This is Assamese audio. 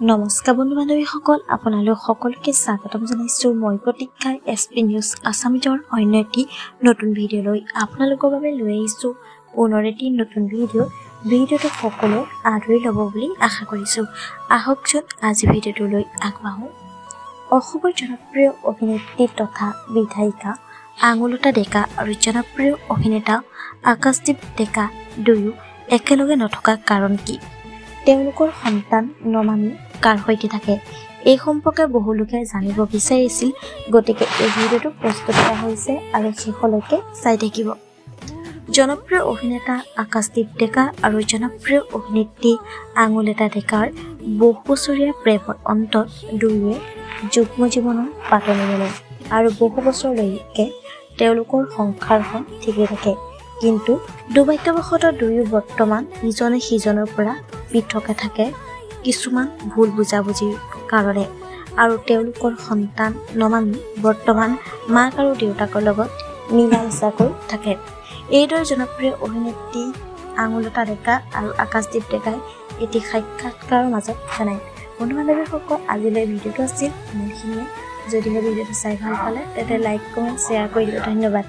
নমস্কাৰ বন্ধু বান্ধৱীসকল, আপোনালোক সকলোকে স্বাগতম জনাইছোঁ। মই প্ৰতীক্ষা এছপি নিউজ আছামিজৰ অন্য এটি নতুন ভিডিঅ'লৈ আপোনালোকৰ বাবে লৈ আহিছোঁ পুনৰ এটি নতুন ভিডিঅ'টো সকলোৱে আদৰি ল'ব বুলি আশা কৰিছোঁ। আহকচোন আজি ভিডিঅ'টোলৈ আগবাঢ়োঁ। অসমৰ জনপ্ৰিয় অভিনেত্ৰী তথা বিধায়িকা আঙুলতা ডেকা আৰু জনপ্ৰিয় অভিনেতা আকাশদ্বীপ ডেকা দুয়ো একেলগে নথকা কাৰণ কি? তেওঁলোকৰ সন্তান নমামি কাৰ সৈতে থাকে? এই সম্পৰ্কে বহু লোকে জানিব বিচাৰিছিল, গতিকে এই ভিডিঅ'টো প্ৰস্তুত কৰা হৈছে আৰু শেষলৈকে চাই থাকিব। জনপ্ৰিয় অভিনেতা আকাশদ্বীপ ডেকা আৰু জনপ্ৰিয় অভিনেত্ৰী আঙুলতা ডেকাৰ বহু বছৰীয়া প্ৰেমৰ অন্তত দুয়োৱে যুগ্ম জীৱনৰ পাতনি মেলে আৰু বহু বছৰলৈকে তেওঁলোকৰ সংসাৰখন ঠিকে থাকে। কিন্তু দুৰ্ভাগ্যবশতঃ দুয়ো বৰ্তমান ইজনে সিজনৰ পৰা পৃথকে থাকে কিছুমান ভুল বুজাবুজিৰ কাৰণে, আৰু তেওঁলোকৰ সন্তান নমামি বৰ্তমান মাক আৰু দেউতাকৰ লগত মিলা মিছাকৈ থাকে। এইদৰে জনপ্ৰিয় অভিনেত্ৰী আঙুলতা ডেকা আৰু আকাশদ্বীপ ডেকাই এটি সাক্ষাৎকাৰৰ মাজত জনায়। বন্ধু বান্ধৱীসকল, আজিলৈ ভিডিঅ'টো আছিল ইমানখিনিয়ে। যদিহে ভিডিঅ'টো চাই ভাল পালে তেন্তে লাইক কমেণ্ট শ্বেয়াৰ কৰি দিব। ধন্যবাদ।